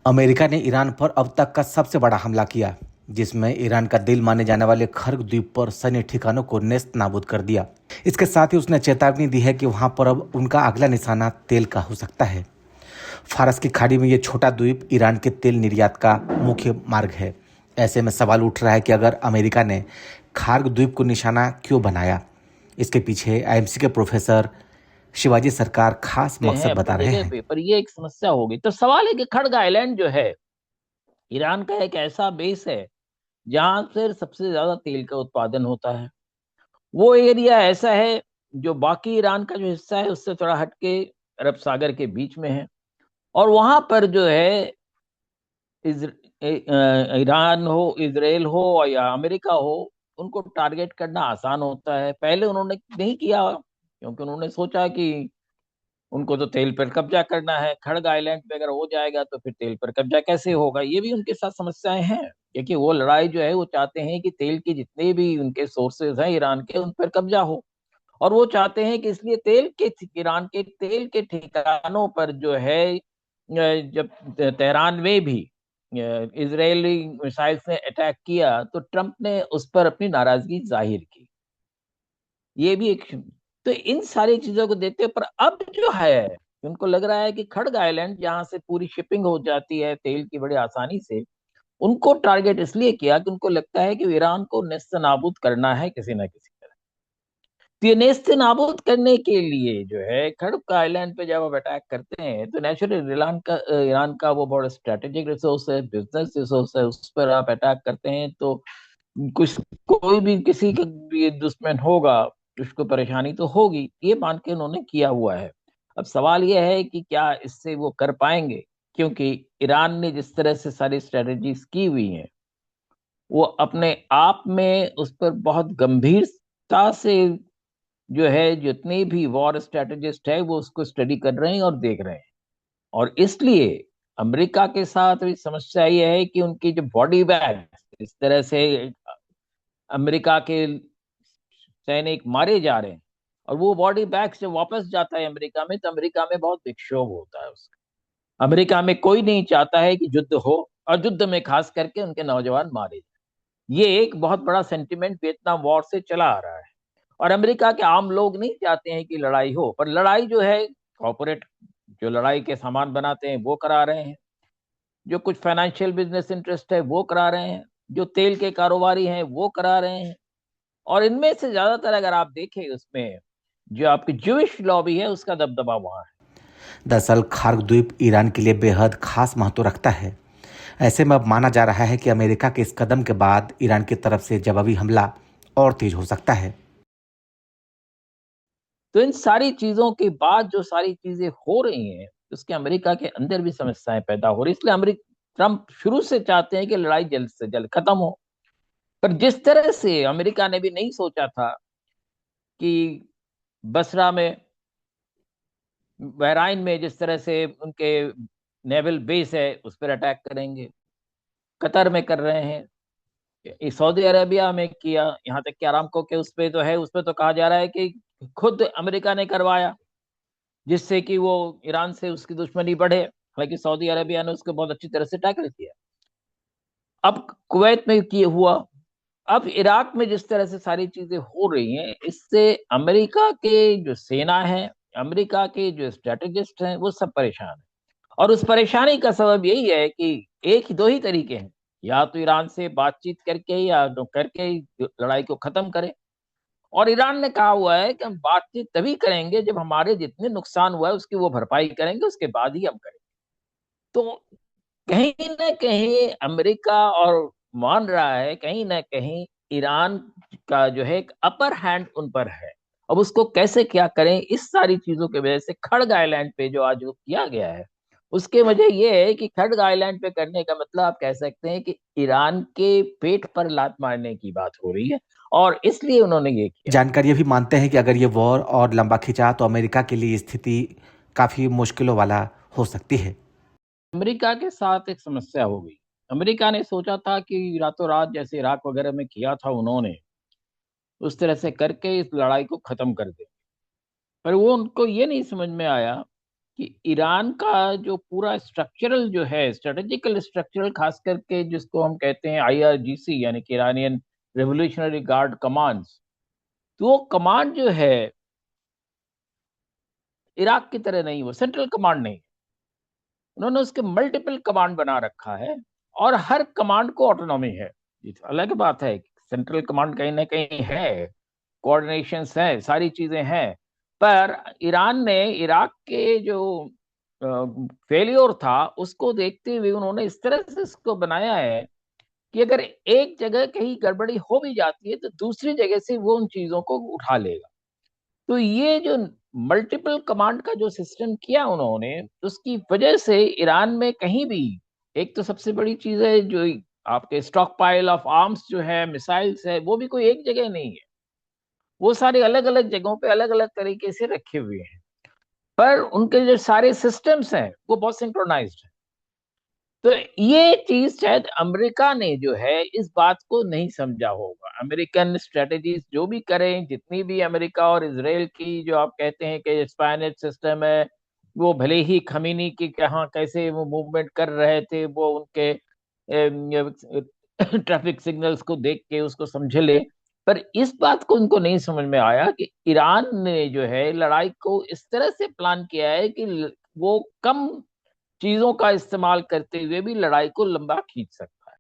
America ने Iran पर अब तक का सबसे बड़ा हमला किया, जिसमें ईरान का दिल माने जाने वाले खर्ग द्वीप पर सैन्य ठिकानों को नेस्त नाबूद कर दिया। इसके साथ ही उसने चेतावनी दी है कि वहां पर अब उनका अगला निशाना तेल का हो सकता है। फारस की खाड़ी में ये छोटा द्वीप ईरान के तेल निर्यात का मुख्य मार्ग है। ऐसे में सवाल उठ रहा है कि अगर अमेरिका ने खार्ग द्वीप को निशाना क्यों बनाया। इसके पीछे आईएमसी के प्रोफेसर शिवाजी सरकार खास मकसद हैं बता अपनी रहे जगह हैं। पे, पर ये एक समस्या होगी। तो सवाल है कि खड़ग आइलैंड जो है ईरान का एक ऐसा बेस है जहां से सबसे ज्यादा तेल का उत्पादन होता है। वो एरिया ऐसा है जो बाकी ईरान का जो हिस्सा है उससे थोड़ा हटके अरब सागर के बीच में है। और वहां पर जो है ईरान हो, इसराइल हो या अमेरिका हो, उनको टारगेट करना आसान होता है। पहले उन्होंने नहीं किया क्योंकि उन्होंने सोचा कि उनको तो तेल पर कब्जा करना है। खड़ग आइलैंड पे अगर हो जाएगा तो फिर तेल पर कब्जा कैसे होगा, ये भी उनके साथ समस्याएं हैं। क्योंकि वो लड़ाई जो है वो चाहते हैं कि तेल के जितने भी उनके सोर्सेज हैं ईरान के, उन पर कब्जा हो। और वो चाहते हैं कि इसलिए ईरान के तेल के ठिकानों पर जो है जब तेहरान में भी इजरायली मिसाइल्स ने अटैक किया तो ट्रंप ने उस पर अपनी नाराजगी जाहिर की। ये भी एक, तो इन सारी चीजों को देखते हुए पर अब जो है उनको लग रहा है कि खड़ग आइलैंड जहां से पूरी शिपिंग हो जाती है तेल की बड़ी आसानी से, उनको टारगेट इसलिए किया कि उनको लगता है कि ईरान को नेस्त नाबूद करना है किसी ना किसी तरह। तो ये नेस्त नाबूद करने के लिए जो है खड़ग आइलैंड पे जब आप अटैक करते हैं तो नेचुरली ईरान का वो बहुत स्ट्रेटेजिक रिसोर्स है, बिजनेस रिसोर्स है, उस पर आप अटैक करते हैं तो कुछ कोई भी किसी का भी दुश्मन होगा, उसको परेशानी तो होगी। ये मान के उन्होंने किया हुआ है। अब सवाल यह है कि क्या इससे वो कर पाएंगे, क्योंकि ईरान ने जिस तरह से सारी स्ट्रेटजीज की हुई हैं वो अपने आप में उस पर बहुत गंभीरता से जो है जितने भी वॉर स्ट्रेटेजिस्ट है वो उसको स्टडी कर रहे हैं और देख रहे हैं। और इसलिए अमेरिका के साथ भी समस्या ये है कि उनकी जो बॉडी बैग इस तरह से अमेरिका के सैनिक मारे जा रहे हैं और वो बॉडी बैग से वापस जाता है अमेरिका में, तो अमेरिका में बहुत विक्षोभ होता है उसका। अमेरिका में कोई नहीं चाहता है कि युद्ध हो, और युद्ध में खास करके उनके नौजवान मारे जाए। ये एक बहुत बड़ा सेंटिमेंट वियतनाम वॉर से चला आ रहा है। और अमेरिका के आम लोग नहीं चाहते हैं कि लड़ाई हो, पर लड़ाई जो है कॉर्पोरेट जो लड़ाई के सामान बनाते हैं वो करा रहे हैं, जो कुछ फाइनेंशियल बिजनेस इंटरेस्ट है वो करा रहे हैं, जो तेल के कारोबारी हैं वो करा रहे हैं। और इनमें से ज्यादातर अगर आप देखें उसमें जो आपकी ज्यूइश लॉबी है उसका दबदबा वहां है। दरअसल खार्ग द्वीप ईरान के लिए बेहद खास महत्व रखता है। ऐसे में अब माना जा रहा है कि अमेरिका के इस कदम के बाद ईरान की तरफ से जवाबी हमला और तेज हो सकता है। तो इन सारी चीजों के बाद जो सारी चीजें हो रही हैं उसके अमेरिका के अंदर भी समस्याएं पैदा हो रही, इसलिए अमेरिका ट्रंप शुरू से चाहते हैं कि लड़ाई जल्द से जल्द खत्म हो। पर जिस तरह से अमेरिका ने भी नहीं सोचा था कि बसरा में, बहराइन में जिस तरह से उनके नेवल बेस है उस पर अटैक करेंगे, कतर में कर रहे हैं, ये सऊदी अरेबिया में किया, यहाँ तक कि अरामको के उस पे तो है, उस पे तो कहा जा रहा है कि खुद अमेरिका ने करवाया जिससे कि वो ईरान से उसकी दुश्मनी बढ़े। हालांकि सऊदी अरेबिया ने उसको बहुत अच्छी तरह से टैकल किया। अब कुवैत में किए हुआ, अब इराक में जिस तरह से सारी चीजें हो रही हैं, इससे अमेरिका के जो सेना है, अमेरिका के जो स्ट्रेटेजिस्ट हैं, वो सब परेशान हैं। और उस परेशानी का सबब यही है कि एक ही दो ही तरीके हैं, या तो ईरान से बातचीत करके या तो करके लड़ाई को खत्म करें। और ईरान ने कहा हुआ है कि हम बातचीत तभी करेंगे जब हमारे जितने नुकसान हुआ है उसकी वो भरपाई करेंगे, उसके बाद ही हम करेंगे। तो कहीं ना कहीं अमेरिका और मान रहा है कहीं ना कहीं ईरान का जो है एक अपर हैंड उन पर है। अब उसको कैसे क्या करें, इस सारी चीजों की वजह से खड़ग आइलैंड पे जो आज वो किया गया है, उसके वजह यह है कि खड़ग आइलैंड पे करने का मतलब आप कह सकते हैं कि ईरान के पेट पर लात मारने की बात हो रही है, और इसलिए उन्होंने ये किया। जानकार ये भी मानते हैं कि अगर ये वॉर और लंबा खिंचा तो अमेरिका के लिए स्थिति काफी मुश्किलों वाला हो सकती है। अमेरिका के साथ एक समस्या हो गई। अमेरिका ने सोचा था कि रातों रात जैसे इराक वगैरह में किया था उन्होंने, उस तरह से करके इस लड़ाई को खत्म कर दे। पर वो उनको ये नहीं समझ में आया कि ईरान का जो पूरा स्ट्रक्चरल जो है, स्ट्रेटेजिकल स्ट्रक्चरल, खास करके जिसको हम कहते हैं आईआरजीसी यानी कि ईरानियन रेवोल्यूशनरी गार्ड कमांड्स, तो वो कमांड जो है इराक की तरह नहीं, वो सेंट्रल कमांड नहीं, उन्होंने उसके मल्टीपल कमांड बना रखा है और हर कमांड को ऑटोनॉमी है। ये तो अलग बात है, सेंट्रल कमांड कहीं ना कहीं है, कोऑर्डिनेशंस है, सारी चीजें हैं, पर ईरान ने इराक के जो फेलियर था उसको देखते हुए उन्होंने इस तरह से इसको बनाया है कि अगर एक जगह कहीं गड़बड़ी हो भी जाती है तो दूसरी जगह से वो उन चीजों को उठा लेगा। तो ये जो मल्टीपल कमांड का जो सिस्टम किया उन्होंने, उसकी वजह से ईरान में कहीं भी, एक तो सबसे बड़ी चीज है जो आपके स्टॉक पाइल ऑफ आर्म्स जो है, मिसाइल्स है, वो भी कोई एक जगह नहीं है, वो सारे अलग अलग जगहों पे अलग अलग तरीके से रखे हुए हैं, पर उनके जो सारे सिस्टम्स हैं वो बहुत सिंक्रोनाइज्ड है। तो ये चीज शायद अमेरिका ने जो है इस बात को नहीं समझा होगा। अमेरिकन स्ट्रेटेजीज जो भी करें, जितनी भी अमेरिका और इसराइल की जो आप कहते हैं कि स्पाइनेट सिस्टम है, वो भले ही खमीनी की कहाँ कैसे वो मूवमेंट कर रहे थे, वो उनके ट्रैफिक सिग्नल्स को देख के उसको समझ ले, पर इस बात को उनको नहीं समझ में आया कि ईरान ने जो है लड़ाई को इस तरह से प्लान किया है कि वो कम चीजों का इस्तेमाल करते हुए भी लड़ाई को लंबा खींच सकता है।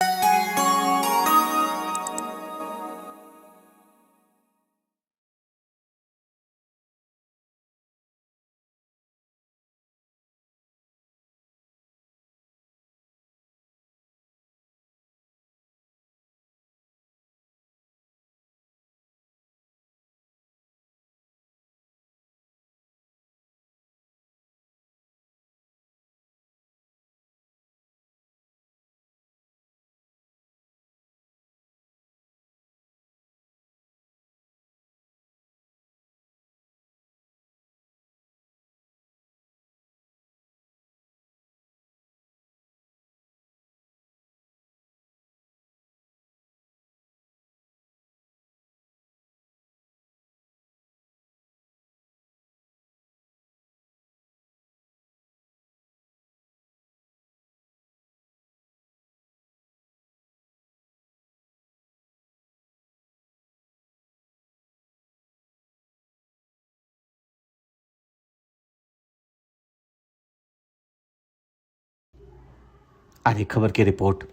आधी खबर की रिपोर्ट।